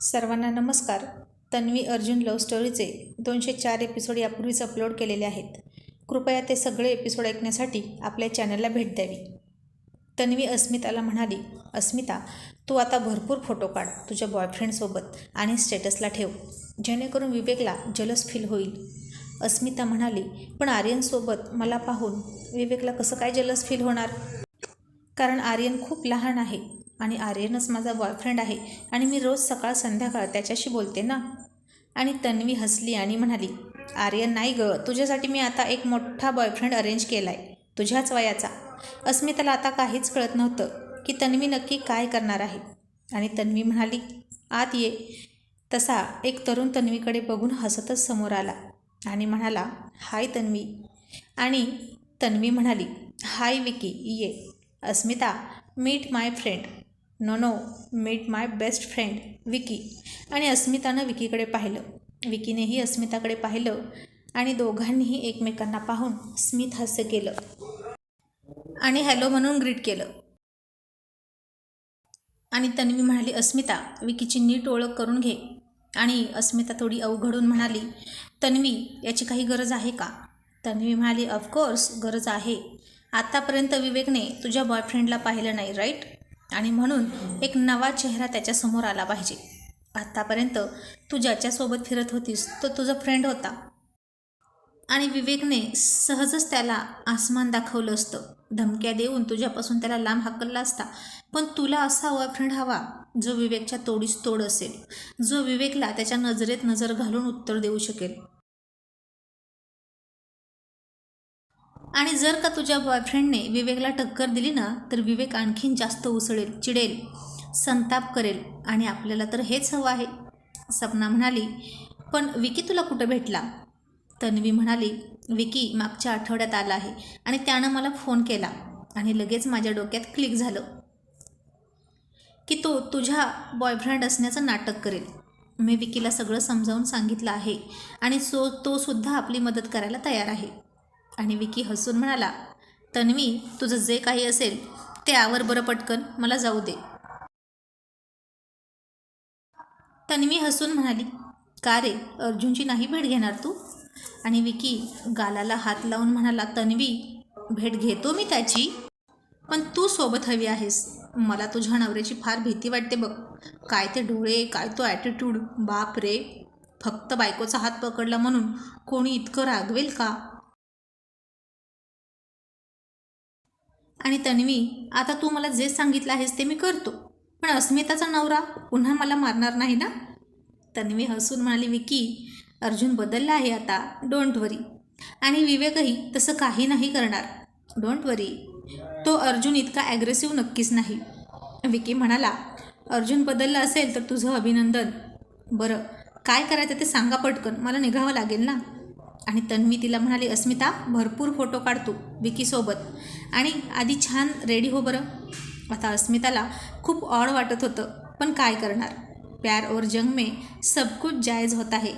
सर्वांना नमस्कार. Tanvi Arjun love स्टोरीचे 204 episode यापूर्वीच अपलोड केलेले आहेत. कृपया ते सगळे एपिसोड ऐकण्यासाठी आपल्या चॅनलला भेट द्यावी. तन्वी अस्मिताला म्हणाली, अस्मिता, तू आता भरपूर फोटो काढ तुझ्या बॉयफ्रेंडसोबत आणि स्टेटसला ठेव, जेणेकरून विवेकला जलस फील होईल. अस्मिता म्हणाली, पण आर्यनसोबत मला पाहून विवेकला कसं काय जलस फील होणार? कारण आर्यन खूप लहान आहे आणि आर्यनच माझा बॉयफ्रेंड आहे आणि मी रोज सकाळ संध्याकाळ त्याच्याशी बोलते ना. आणि तन्वी हसली आणि म्हणाली, आर्यन नाही ग, तुझ्यासाठी मी आता एक मोठा बॉयफ्रेंड अरेंज केला आहे, तुझ्याच वयाचा. अस्मिताला आता काहीच कळत नव्हतं की तन्वी नक्की काय करणार आहे. आणि तन्वी म्हणाली, आत ये. तसा एक तरुण तन्वीकडे बघून हसतच समोर आला आणि म्हणाला, हाय तन्वी. आणि तन्वी म्हणाली, हाय विकी, ये. अस्मिता, मीट माय फ्रेंड. नो, मीट माय बेस्ट फ्रेंड विकी. आणि अस्मितानं विकीकडे पाहिलं, विकीनेही अस्मिताकडे पाहिलं आणि दोघांनीही एकमेकांना पाहून स्मित हास्य केलं आणि हॅलो म्हणून ग्रीट केलं. आणि तन्वी म्हणाली, अस्मिता, विकीची नीट ओळख करून घे. आणि अस्मिता थोडी अवघडून म्हणाली, तन्वी, याची काही गरज आहे का? तन्वी म्हणाली, ऑफकोर्स गरज आहे. आतापर्यंत विवेकने तुझ्या बॉयफ्रेंडला पाहिलं नाही, राईट? आणि म्हणून एक नवा चेहरा त्याच्यासमोर आला पाहिजे. आत्तापर्यंत तू ज्याच्यासोबत फिरत होतीस तो तुझा फ्रेंड होता आणि विवेकने सहजच त्याला आसमान दाखवलं असतं, धमक्या देऊन तुझ्यापासून त्याला लांब हाकलला असता. पण तुला असा बॉयफ्रेंड हवा जो विवेकच्या तोडीस तोड असेल, जो विवेकला त्याच्या नजरेत नजर घालून उत्तर देऊ शकेल. आणि जर का तुझ्या बॉयफ्रेंडने विवेकला टक्कर दिली ना, तर विवेक आणखीन जास्त उसळेल, चिडेल, संताप करेल आणि आपल्याला तर हेच हवं आहे. सपना म्हणाली, पण विकी तुला कुठं भेटला? तन्वी म्हणाली, विकी मागच्या आठवड्यात आला आहे आणि त्यानं मला फोन केला आणि लगेच माझ्या डोक्यात क्लिक झालं की तो तुझ्या बॉयफ्रेंड असण्याचं नाटक करेल. मी विकीला सगळं समजावून सांगितलं आहे आणि तो सुद्धा आपली मदत करायला तयार आहे. आणि विकी हसून म्हणाला, तन्वी, तुझं जे काही असेल ते आवर बरं पटकन, मला जाऊ दे. तन्वी हसून म्हणाली, का रे, अर्जुनची नाही भेट घेणार तू? आणि विकी गालाला हात लावून म्हणाला, तन्वी, भेट घेतो मी त्याची, पण तू सोबत हवी आहेस. मला तुझ्या नवऱ्याची फार भीती वाटते बघ. काय ते डोळे, काय तो ॲटिट्यूड, बाप रे. फक्त बायकोचा हात पकडला म्हणून कोणी इतकं रागवेल का? आणि तन्वी, आता तू मला जे सांगितलं आहेस ते मी करतो, पण अस्मिताचा नवरा पुन्हा मला मारणार नाही ना? तन्वी हसून म्हणाली, विकी, अर्जुन बदलला आहे आता, डोंट वरी. आणि विवेकही तसं काही नाही करणार, डोंट वरी. तो अर्जुन इतका ॲग्रेसिव्ह नक्कीच नाही. विकी म्हणाला, अर्जुन बदलला असेल तर तुझं अभिनंदन. बरं, काय करायचं ते सांगा पटकन, मला निघावं लागेल ना. आणि तन्वी तिला म्हणाली, अस्मिता, भरपूर फोटो काढतो विकीसोबत आणि आधी छान रेडी हो बरं. आता अस्मिताला खूप ऑड वाटत होतं, पण काय करणार, प्यार और जंग में सब कुछ जायज होता है.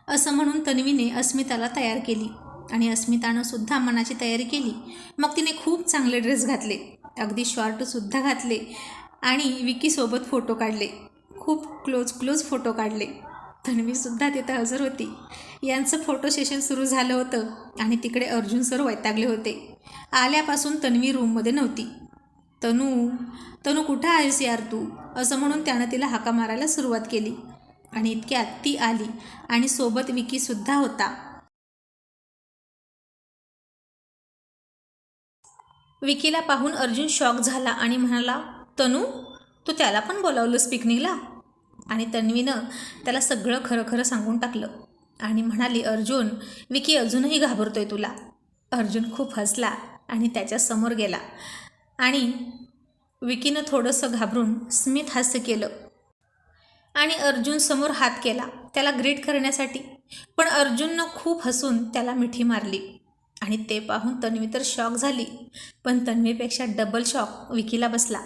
असं म्हणून तन्वीने अस्मिताला तयार केली आणि अस्मितानं सुद्धा मनाची तयारी केली. मग तिने खूप चांगले ड्रेस घातले, अगदी शॉर्टसुद्धा घातले आणि विकीसोबत फोटो काढले, खूप क्लोज फोटो काढले. तन्वीसुद्धा तिथं हजर होती. यांचं फोटो सेशन सुरू झालं होतं आणि तिकडे अर्जुन सर वैतागले होते. आल्यापासून तन्वी रूममध्ये नव्हती. तनू कुठं आहेस यार तू, असं म्हणून त्यानं तिला हाका मारायला सुरुवात केली. आणि इतक्यात ती आली आणि सोबत विकीसुद्धा होता. विकीला पाहून अर्जुन शॉक झाला आणि म्हणाला, तनू, तू त्याला पण बोलावलंस पिकनिकला? आणि तन्वीनं त्याला सगळं खरं सांगून टाकलं आणि म्हणाली, अर्जुन, विकी अजूनही घाबरतोय तुला. अर्जुन खूप हसला आणि त्याच्यासमोर गेला आणि विकीनं थोडंसं घाबरून स्मित हास्य केलं आणि अर्जुन समोर हात केला त्याला ग्रीट करण्यासाठी. पण अर्जुननं खूप हसून त्याला मिठी मारली आणि ते पाहून तन्वी तर शॉक झाली, पण तन्वीपेक्षा डबल शॉक विकीला बसला.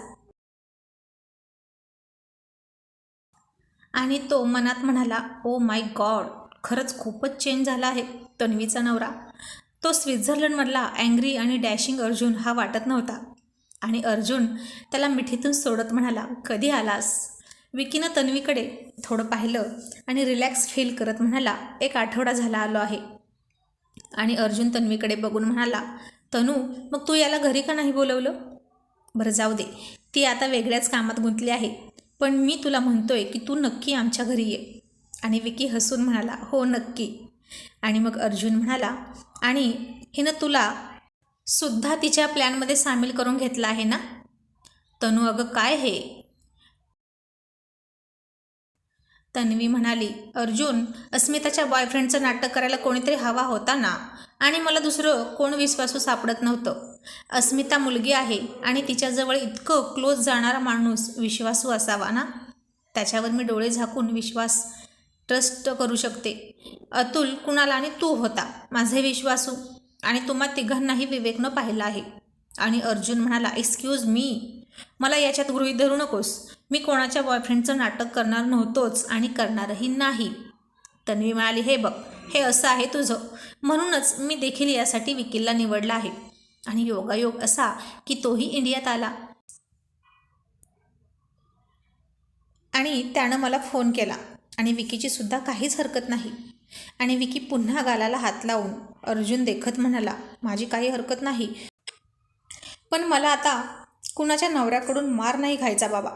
आणि तो मनात म्हणाला, ओ माय गॉड, खरंच खूपच चेंज झाला आहे तन्वीचा नवरा. तो स्वित्झर्लंडमधला अँग्री आणि डॅशिंग अर्जुन हा वाटत नव्हता. आणि अर्जुन त्याला मिठीतून सोडत म्हणाला, कधी आलास? विकीनं तन्वीकडे थोडं पाहिलं आणि रिलॅक्स फील करत म्हणाला, 1 आठवडा झाला आलो आहे. आणि अर्जुन तन्वीकडे बघून म्हणाला, तनू, मग तू याला घरी का नाही बोलवलं? बरं जाऊ दे, ती आता वेगळ्याच कामात गुंतली आहे, पण मी तुला म्हणतोय की तू नक्की आमच्या घरी ये. आणि विकी हसून म्हणाला, हो नक्की. आणि मग अर्जुन म्हणाला, आणि हिनं तुला सुद्धा तिच्या प्लॅनमध्ये सामील करून घेतलं आहे ना? तनू, अगं काय हे? तन्वी म्हणाली, अर्जुन, अस्मिताच्या बॉयफ्रेंडचं नाटक करायला कोणीतरी हवा होता ना, आणि मला दुसरं कोण विश्वासू सापडत नव्हतं. अस्मिता मुलगी आहे आणि तिच्याजवळ इतकं क्लोज जाणारा माणूस विश्वासू असावा ना, त्याच्यावर मी डोळे झाकून ट्रस्ट करू शकते. अतुल, कुणाल आणि तू होता माझे विश्वासू, आणि तुम्हा तिघांनाही विवेकनं पाहिलं आहे. आणि अर्जुन म्हणाला, एक्सक्यूज मी, मला याच्यात गृहीत धरू नकोस. मी कोणाच्या बॉयफ्रेंडचं नाटक करणार नव्हतोच आणि करणारही नाही. तन्वी म्हणाली, हे बघ, हे असं आहे तुझं, म्हणूनच मी देखील यासाठी विकीला निवडलं आहे. आणि योगायोग असा की तोही इंडियात आला आणि त्यानं मला फोन केला. आणि विकीची सुद्धा काहीच हरकत नाही. आणि विकी पुन्हा गालाला हात लावून अर्जुन देखत म्हणाला, माझी काही हरकत नाही, पण मला आता कुणाच्या नवऱ्याकडून मार नाही खायचा बाबा.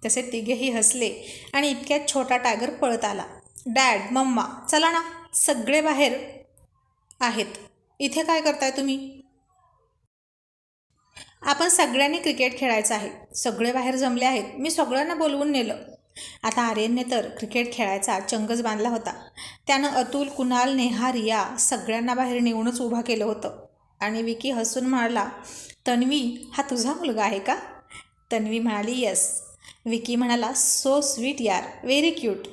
तसे तिघेही हसले आणि इतक्यात छोटा टायगर पळत आला. डॅड, मम्मा, चला ना, सगळे बाहेर आहेत, इथे काय करताय तुम्ही? आपण सगळ्यांनी क्रिकेट खेळायचं आहे. सगळे बाहेर जमले आहेत, मी सगळ्यांना बोलवून नेलं. आता आर्यनने तर क्रिकेट खेळायचा चंगच बांधला होता. त्यानं अतुल, कुणाल, नेहा, रिया सगळ्यांना बाहेर नेऊनच उभा केलं होतं. आणि विकी हसून म्हणाला, तन्वी, हा तुझा मुलगा आहे का? तन्वी म्हणाली, येस. विकी म्हणाला, सो स्वीट यार, व्हेरी क्यूट.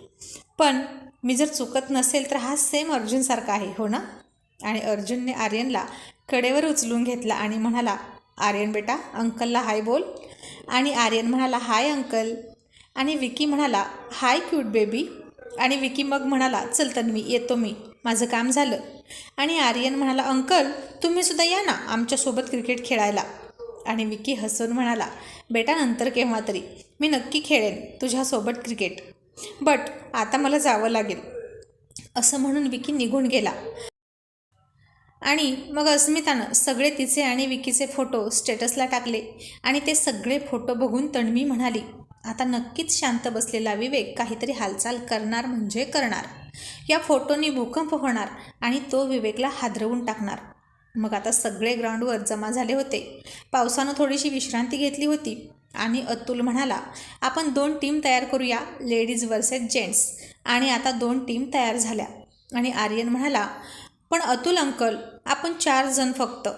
पण मी जर चुकत नसेल तर हा सेम अर्जुनसारखा आहे, हो ना? आणि अर्जुनने आर्यनला कडेवर उचलून घेतला आणि म्हणाला, आर्यन बेटा, अंकलला हाय बोल. आणि आर्यन म्हणाला, हाय अंकल. आणि विकी म्हणाला, हाय क्यूट बेबी. आणि विकी मग म्हणाला, चल तन्वी, येतो मी, माझं काम झालं. आणि आर्यन म्हणाला, अंकल, तुम्हीसुद्धा या ना आमच्यासोबत क्रिकेट खेळायला. आणि विकी हसून म्हणाला, बेटा, नंतर केव्हा तरी मी नक्की खेळेन तुझ्यासोबत क्रिकेट, बट आता मला जावं लागेल. असं म्हणून विकी निघून गेला. आणि मग अस्मितानं सगळे तिचे आणि विकीचे फोटो स्टेटसला टाकले. आणि ते सगळे फोटो बघून तन्वी म्हणाली, आता नक्कीच शांत बसलेला विवेक काहीतरी हालचाल करणार म्हणजे करणार. या फोटोनी भूकंप होणार आणि तो विवेकला हादरवून टाकणार. मग आता सगळे ग्राउंडवर जमा झाले होते. पावसानं थोडीशी विश्रांती घेतली होती. आणि अतुल म्हणाला, आपण 2 टीम तयार करूया, लेडीज वर्सेस जेंट्स. आणि आता 2 टीम तयार झाल्या. आणि आर्यन म्हणाला, पण अतुल अंकल, आपण 4 जण फक्त,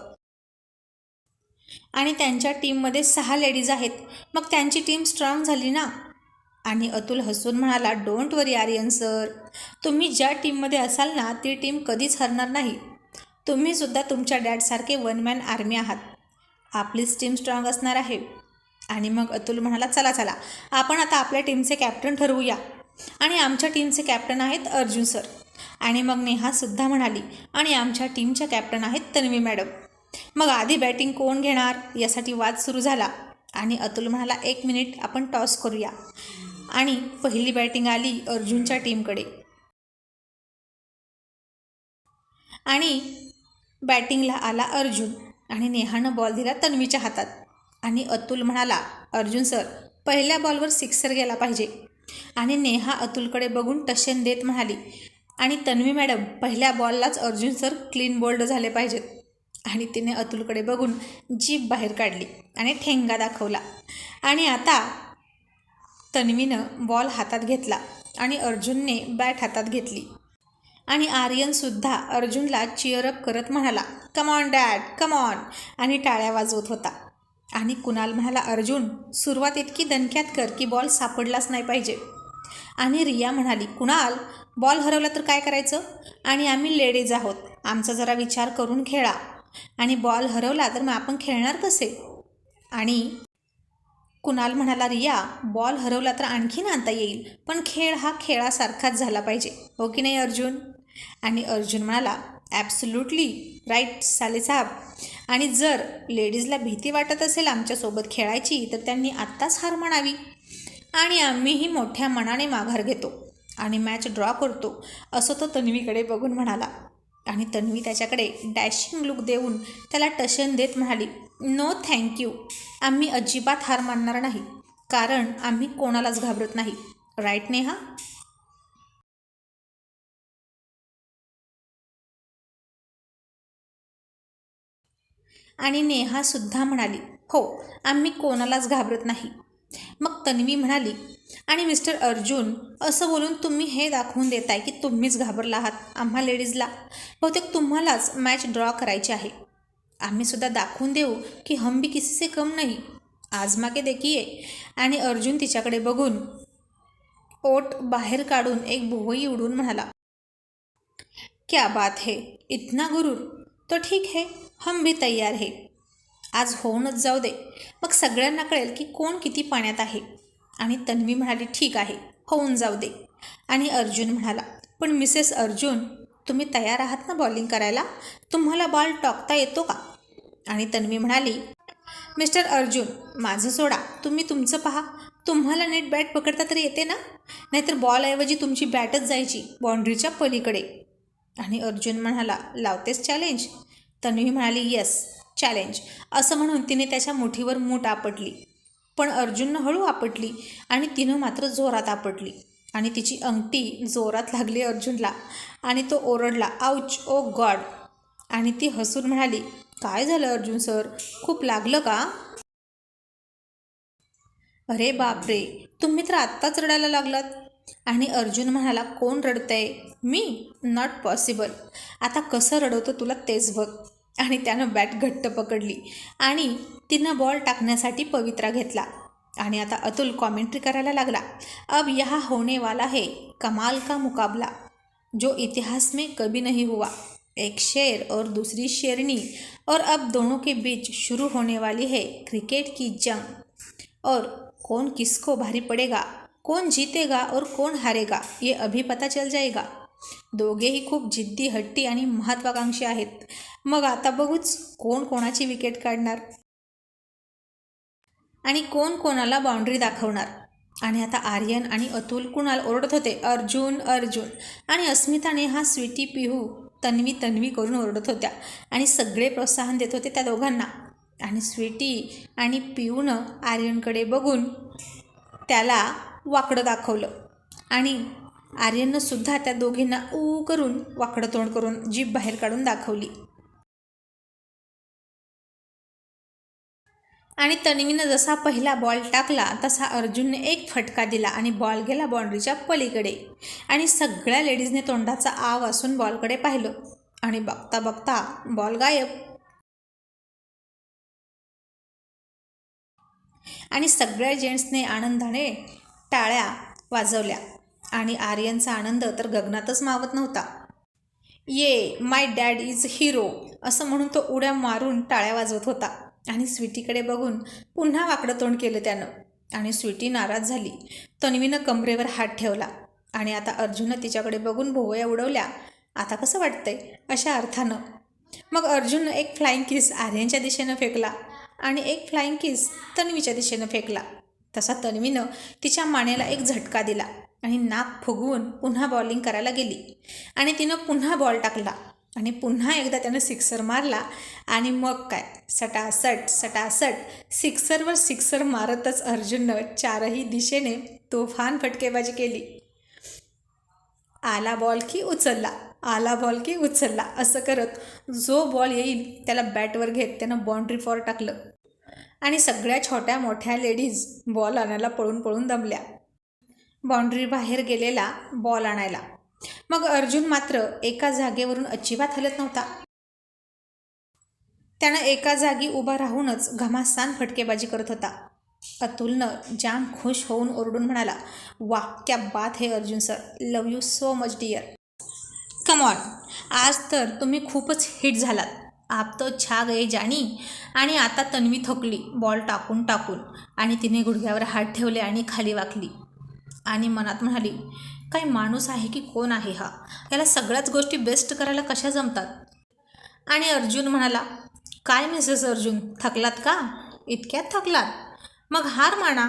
आणि त्यांच्या टीममध्ये 6 लेडीज आहेत, मग त्यांची टीम स्ट्रॉंग झाली ना? आणि अतुल हसून म्हणाला, डोंट वरी आर्यन सर, तुम्ही ज्या टीममध्ये असाल ना, ती टीम कधीच हरणार नाही. तुम्हीसुद्धा तुमच्या डॅडसारखे 1 मॅन आर्मी आहात. आपलीच टीम स्ट्रॉंग असणार आहे. आणि मग अतुल म्हणाला, चला चला, आपण आता आपल्या टीमचे कॅप्टन ठरवूया. आणि आमच्या टीमचे कॅप्टन आहेत अर्जुन सर. आणि मग नेहासुद्धा म्हणाली, आणि आमच्या टीमच्या कॅप्टन आहेत तन्वी मॅडम. मग आधी बॅटिंग कोण घेणार यासाठी वाद सुरू झाला. आणि अतुल म्हणाला, 1 मिनिट, आपण टॉस करूया. आणि पहिली बॅटिंग आली अर्जुनच्या टीमकडे. आणि बॅटिंगला आला अर्जुन. आणि नेहानं बॉल दिला तन्वीच्या हातात. आणि अतुल म्हणाला, अर्जुन सर, पहिल्या बॉलवर 6 गेला पाहिजे. आणि नेहा अतुलकडे बघून टशन देत म्हणाली, आणि तन्वी मॅडम, पहिल्या बॉललाच अर्जुन सर क्लीन बोल्ड झाले पाहिजेत. आणि तिने अतुलकडे बघून जीभ बाहेर काढली आणि ठेंगा दाखवला. आणि आता तन्वीनं बॉल हातात घेतला आणि अर्जुनने बॅट हातात घेतली. आणि आर्यनसुद्धा अर्जुनला चिअरअप करत म्हणाला, come on dad, come on. आणि टाळ्या वाजवत होता. आणि कुणाल म्हणाला, अर्जुन, सुरुवात इतकी दणक्यात कर की बॉल सापडलाच नाही पाहिजे. आणि रिया म्हणाली, कुणाल, बॉल हरवला तर काय करायचं? आणि आम्ही लेडीज आहोत, आमचा जरा विचार करून खेळा. आणि बॉल हरवला तर मग आपण खेळणार कसे? आणि कुणाल म्हणाला, रिया, बॉल हरवला तर आणखीन आणता येईल, पण खेळ हा खेळासारखाच झाला पाहिजे, हो की नाही अर्जुन? आणि अर्जुन म्हणाला, ॲब्सोल्युटली राईट साले साहेब. आणि जर लेडीजला भीती वाटत असेल आमच्यासोबत खेळायची तर त्यांनी आत्ताच हार म्हणावी आणि आम्हीही मोठ्या मनाने माघार घेतो आणि मॅच ड्रॉ करतो, असं तो तन्वीकडे बघून म्हणाला. आणि तन्वी त्याच्याकडे डॅशिंग लुक देऊन त्याला टशन देत म्हणाली, नो थँक्यू, आम्ही अजिबात हार मानणार नाही, कारण आम्ही कोणालाच घाबरत नाही. राईट नेहा? आणि नेहासुद्धा म्हणाली, हो, आम्ही कोणालाच घाबरत नाही. मग तन्वी म्हणाली, आणि मिस्टर अर्जुन, असं बोलून तुम्ही हे दाखवून देताय की तुम्हीच घाबरला आहात आम्हा लेडीजला. बहुतेक तुम्हालाच मॅच ड्रॉ करायची आहे. आम्हीसुद्धा दाखवून देऊ की हम भी किसी से कम नहीं. आजमा के देखिए. आणि अर्जुन तिच्याकडे बघून ओठ बाहेर काढून एक भुवई उडून म्हणाला, क्या बात है, इतना गुरूर. तो ठीक है, हम भी तयार है. आज होऊनच जाऊ दे, मग सगळ्यांना कळेल की कोण किती पाण्यात आहे. आणि तन्वी म्हणाली, ठीक आहे, होऊन जाऊ दे. आणि अर्जुन म्हणाला, पण मिसेस अर्जुन, तुम्ही तयार आहात ना बॉलिंग करायला? तुम्हाला बॉल टाकता येतो का? आणि तन्वी म्हणाली, मिस्टर अर्जुन, माझं सोडा, तुम्ही तुमचं पहा. तुम्हाला नीट बॅट पकडता तरी येते ना? नाहीतर बॉलऐवजी तुमची बॅटच जायची बाउंड्रीच्या पलीकडे. आणि अर्जुन म्हणाला, लावतेस चॅलेंज? तन्वी म्हणाली, येस, चॅलेंज. असं म्हणून तिने त्याच्या मुठीवर मूठ आपटली. पण अर्जुननं हळू आपटली आणि तिनं मात्र जोरात आपटली आणि तिची अंगठी जोरात लागली अर्जुनला आणि तो ओरडला, आउच, ओ गॉड. आणि ती हसून म्हणाली, काय झालं अर्जुन सर, खूप लागलं का? अरे बापरे, तुम्ही तर आत्ताच रडायला लागलात. आणि अर्जुन म्हणाला, कोण रडतंय? मी? Not possible. आता कसं रडवतो तुला तेच बघ. आणि त्यानं बॅट घट्ट पकडली आणि तिनं बॉल टाकण्यासाठी पवित्रा घेतला. आणि आता अतुल कॉमेंट्री करायला लागला, अब यहाँ होने वाला है कमाल का मुकाबला जो इतिहास में कभी नहीं हुआ. एक शेर और दूसरी शेरनी, और अब दोनों के बीच शुरू होने वाली है क्रिकेट की जंग. और कौन किसको भारी पड़ेगा, कौन जीतेगा और कौन हारेगा, ये अभी पता चल जाएगा. दोघेही खूप जिद्दी, हट्टी आणि महत्त्वाकांक्षी आहेत. मग आता बघूच कोण कोणाची विकेट काढणार आणि कोण कोणाला बाउंड्री दाखवणार. आणि आता आर्यन आणि अतुल कुणाल ओरडत होते, अर्जुन अर्जुन. आणि अस्मिताने हा स्वीटी पिहू तन्वी तन्वी करून ओरडत होत्या आणि सगळे प्रोत्साहन देत होते त्या दोघांना. आणि स्वीटी आणि पिऊनं आर्यनकडे बघून त्याला वाकडं दाखवलं आणि आर्यननं सुद्धा त्या दोघींना ऊ करून वाकडं तोंड करून जीभ बाहेर काढून दाखवली. आणि तन्वीनं जसा पहिला बॉल टाकला तसा अर्जुनने एक फटका दिला आणि बॉल गेला बाउंड्रीच्या पलीकडे. आणि सगळ्या लेडीजने तोंडाचा आ वासून बॉलकडे पाहिलं आणि बघता बघता बॉल गायब. आणि सगळ्या जेंट्सने आनंदाने टाळ्या वाजवल्या आणि आर्यनचा आनंद तर गगनातच मावत नव्हता. ये माय डॅड इज हिरो, असं म्हणून तो उड्या मारून टाळ्या वाजवत होता. आणि स्वीटीकडे बघून पुन्हा वाकडं तोंड केलं त्यानं आणि स्वीटी नाराज झाली. तन्वीनं कमरेवर हात ठेवला आणि आता अर्जुननं तिच्याकडे बघून भोवया उडवल्या. आता कसं वाटतंय, अशा अर्थानं. मग अर्जुननं एक फ्लाइंग किस आर्यनच्या दिशेनं फेकला आणि एक फ्लाइंग किस तन्वीच्या दिशेनं फेकला. तसा तन्वीनं तिच्या मानेला एक झटका दिला आणि नाक फुगवून पुन्हा बॉलिंग करायला गेली. आणि तिनं पुन्हा बॉल टाकला आणि पुन्हा एकदा त्यानं सिक्सर मारला. आणि मग काय, सटासट सटासट सिक्सरवर सिक्सर मारतच अर्जुननं चारही दिशेने तुफान फटकेबाजी केली. आला बॉल की उचलला, आला बॉल की उचलला, असं करत जो बॉल येईल त्याला बॅटवर घेत त्यानं बाउंड्री फॉर टाकलं. आणि सगळ्या छोट्या मोठ्या लेडीज बॉल आणायला पळून पळून दमल्या बाउंड्री बाहेर गेलेला बॉल आणायला. मग अर्जुन मात्र एका जागेवरून अजिबात हलत नव्हता. त्यानं एका जागी उभा राहूनच घमासान फटकेबाजी करत होता. अतुलनं जाम खुश होऊन ओरडून म्हणाला, वा, क्या बात है Arjun sir, love you so much dear. Come on, आज तर तुम्ही खूपच हिट झालात. आप तो छा गए जानी. आणि आता तन्वी थकली बॉल टाकून टाकून आणि तिने गुडघ्यावर हात ठेवले आणि खाली वाकली आणि मनात म्हणाली, काही माणूस आहे की कोण आहे हा? याला सगळ्याच गोष्टी बेस्ट करायला कशा जमतात? आणि अर्जुन म्हणाला, काय मिसेस अर्जुन, थकलात का? इतक्यात थकलात? मग हार माना.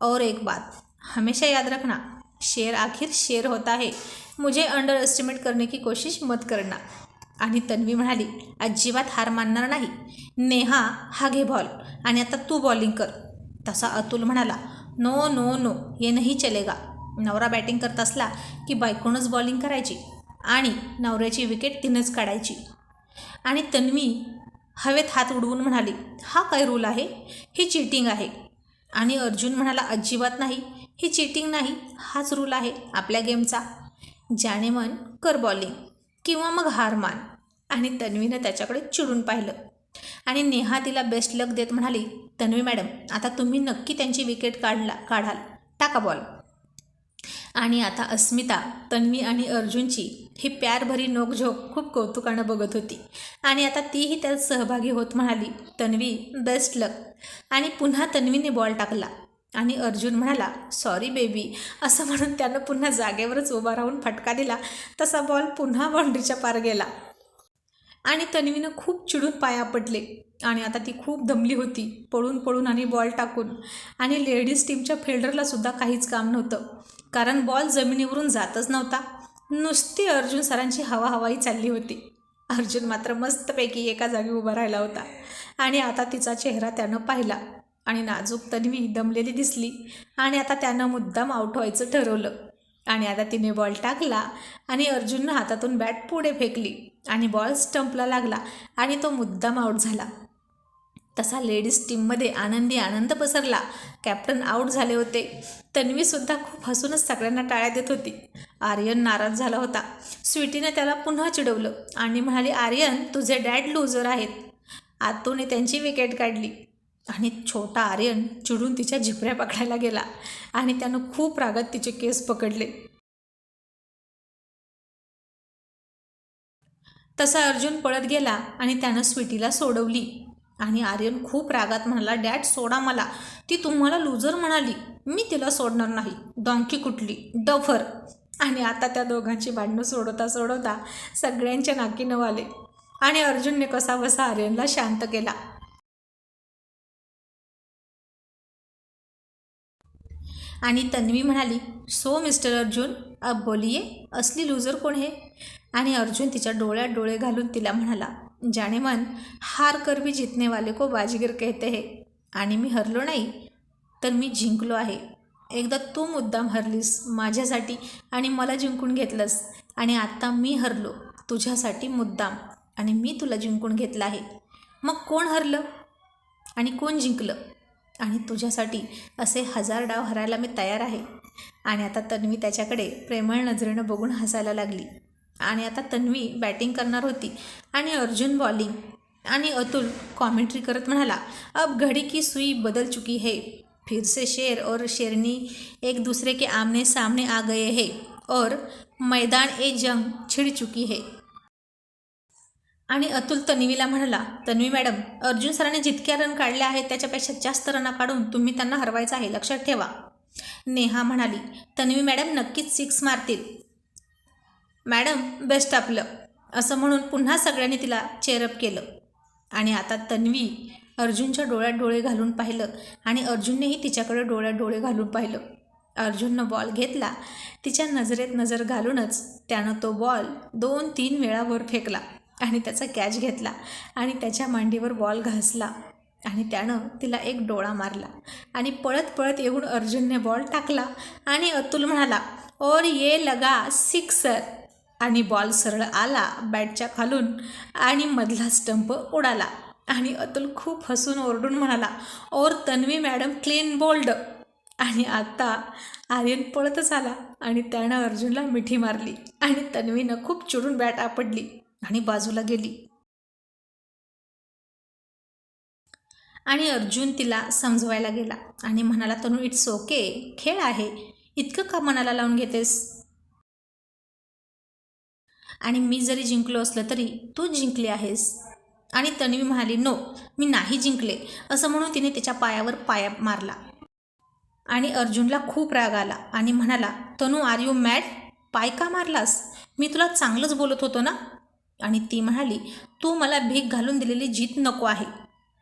और एक बात हमेशा याद रखना, शेर आखिर शेर होता है, मुझे अंडर एस्टिमेट करने की कोशिश मत करना. आणि तन्वी म्हणाली, अजिबात हार मानणार नाही. नेहा, हा घे बॉल आणि आता तू बॉलिंग कर. तसा अतुल म्हणाला, नो नो नो, ये नाही चलेगा. नवरा बॅटिंग करत असला की बायकोनंच बॉलिंग करायची आणि नवऱ्याची विकेट तिनंच काढायची. आणि तन्वी हवेत हात उडवून म्हणाली, हा काय रूल आहे? ही चीटिंग आहे. आणि अर्जुन म्हणाला, अजिबात नाही, ही चीटिंग नाही, हाच रूल आहे आपल्या गेमचा. ज्याने मन कर बॉलिंग किंवा मग हार मान. आणि तन्वीनं त्याच्याकडे चिडून पाहिलं. आणि नेहा तिला बेस्ट लक देत म्हणाली, तन्वी मॅडम, आता तुम्ही नक्की त्यांची विकेट काढाल, टाका बॉल. आणि आता अस्मिता तन्वी आणि अर्जुनची ही प्यारभरी नोकझोक खूप कौतुकानं बघत होती. आणि आता तीही त्यात सहभागी होत म्हणाली, तन्वी बेस्ट लक. आणि पुन्हा तन्वीने बॉल टाकला. आणि अर्जुन म्हणाला, सॉरी बेबी, असं म्हणून त्यानं पुन्हा जागेवरच उभा राहून फटका दिला. तसा बॉल पुन्हा बाउंड्रीच्या पार गेला. आणि तन्वीनं खूप चिडून पाया पडले. आणि आता ती खूप दमली होती, पळून पळून आणि बॉल टाकून. आणि लेडीज टीमच्या फिल्डरलासुद्धा काहीच काम नव्हतं, कारण बॉल जमिनीवरून जातच नव्हता. नुसती अर्जुन सरांची हवाहवाई चालली होती. अर्जुन मात्र मस्तपैकी एका जागी उभा राहिला होता. आणि आता तिचा चेहरा त्यानं पाहिला. आणि नाजूक तन्वी दमलेली दिसली. आणि आता त्यानं मुद्दाम आऊट व्हायचं ठरवलं. आणि आता तिने बॉल टाकला आणि अर्जुननं हातातून बॅट पुढे फेकली आणि बॉल स्टंपला लागला आणि तो मुद्दाम आऊट झाला. तसा लेडीज टीममध्ये आनंदी आनंद पसरला. कॅप्टन आऊट झाले होते. तन्वीसुद्धा खूप हसूनच सगळ्यांना टाळ्या देत होती. आर्यन नाराज झाला होता. स्वीटीने त्याला पुन्हा चिडवलं आणि म्हणाली, आर्यन, तुझे डॅड लूजर आहेत. आतूने त्यांची विकेट काढली. आणि छोटा आर्यन चिडून तिच्या झिपऱ्या पकडायला गेला आणि त्यानं खूप रागात तिचे केस पकडले. तसा अर्जुन पळत गेला आणि त्यानं स्वीटीला सोडवली. आणि आर्यन खूप रागात म्हणाला, डॅड सोडा मला, ती तुम्हाला लूजर म्हणाली, मी तिला सोडणार नाही, डॉंकी कुठली, डफर. आणि आता त्या दोघांची भांडणं सोडवता सोडवता सगळ्यांच्या नाकी नऊ आले. आणि अर्जुनने कसाबसा आर्यनला शांत केला. आणि तन्वी म्हणाली, सो मिस्टर अर्जुन, अब बोलिये, असली लूजर कोण है? आणि अर्जुन तिच्या डोळ्यात डोळे घालून तिला म्हणाला, जाने मन, हार कर भी जीतने वाले को बाजीगर कहते हैं. आणि मी हरलो नाही, तर मी जिंकलो आहे. एकदा तू मुद्दाम हरलीस माझ्यासाठी आणि मला जिंकून घेतलंस. आणि आत्ता मी हरलो तुझ्यासाठी मुद्दाम आणि मी तुला जिंकून घेतलं आहे. मग कोण हरलं आणि कोण जिंकलं? आणि तुझ्यासाठी असे 1000 डाव हरायला मी तयार आहे. आणि आता तन्वी त्याच्याकडे प्रेमळ नजरेनं बघून हसायला लागली. आणि आता तन्वी बॅटिंग करणार होती आणि अर्जुन बॉलिंग. आणि अतुल कॉमेंट्री करत म्हणाला, अब घड़ी की सुई बदल चुकी है, फिर से शेर और शेरनी एक दूसरे के आमने सामने आ गए हैं और मैदान ए जंग छिड़ चुकी है. आणि अतुल तन्वीला म्हणाला, तन्वी मॅडम, अर्जुन सरांनी जितक्या रन काढले आहेत त्याच्यापेक्षा जास्त रन काढून तुम्ही त्यांना हरवायचं आहे, लक्षात ठेवा. नेहा म्हणाली, तन्वी मॅडम नक्कीच 6 मारतील. मॅडम बेस्ट आपलं, असं म्हणून पुन्हा सगळ्यांनी तिला चेअरअप केलं. आणि आता तन्वी अर्जुनच्या डोळ्यात डोळे घालून पाहिलं आणि अर्जुननेही तिच्याकडे डोळ्यात डोळे घालून पाहिलं. अर्जुननं बॉल घेतला. तिच्या नजरेत नजर घालूनच त्यानं तो बॉल 2-3 वेळा वर फेकला आणि त्याचा कॅच घेतला आणि त्याच्या मांडीवर बॉल घासला. आणि त्यानं तिला एक डोळा मारला. आणि पळत पळत येऊन अर्जुनने बॉल टाकला. आणि अतुल म्हणाला, और ये लगा सिक्सर. आणि बॉल सरळ आला बॅटच्या खालून आणि मधला स्टंप उडाला. आणि अतुल खूप हसून ओरडून म्हणाला, और तन्वी मॅडम क्लीन बोल्ड. आणि आता आर्यन पळतच आला आणि त्यानं अर्जुनला मिठी मारली. आणि तन्वीनं खूप चिडून बॅट आपटली आणि बाजूला गेली. आणि अर्जुन तिला समजवायला गेला आणि म्हणाला, तनू इट्स ओके, खेळ आहे, इतकं का मनाला लावून घेतेस? आणि मी जरी जिंकलो असलं तरी तू जिंकली आहेस. आणि तन्वी म्हणाली, नो, मी नाही जिंकले, असं म्हणून तिने तिच्या पायावर पाया मारला. आणि अर्जुनला खूप राग आला आणि म्हणाला, तनू आर यू मॅड? पाय का मारलास? मी तुला चांगलंच बोलत होतो ना. आणि ती म्हणाली, तू मला भीक घालून दिलेली जीत नको आहे.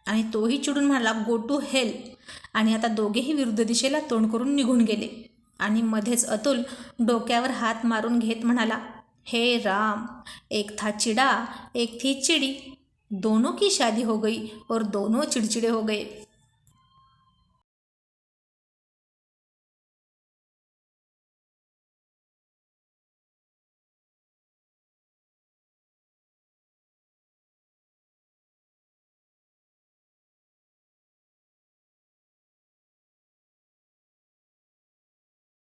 आणि तोही चिडून म्हणाला, गो टू हेल. आणि आता दोघेही विरुद्ध दिशेला तोंड करून निघून गेले. आणि मध्येच अतुल डोक्यावर हात मारून घेत म्हणाला, हे राम, एक था चिड़ा एक थी चिड़ी, दोनों की शादी हो गई और दोनों चिड़चिड़े हो गए.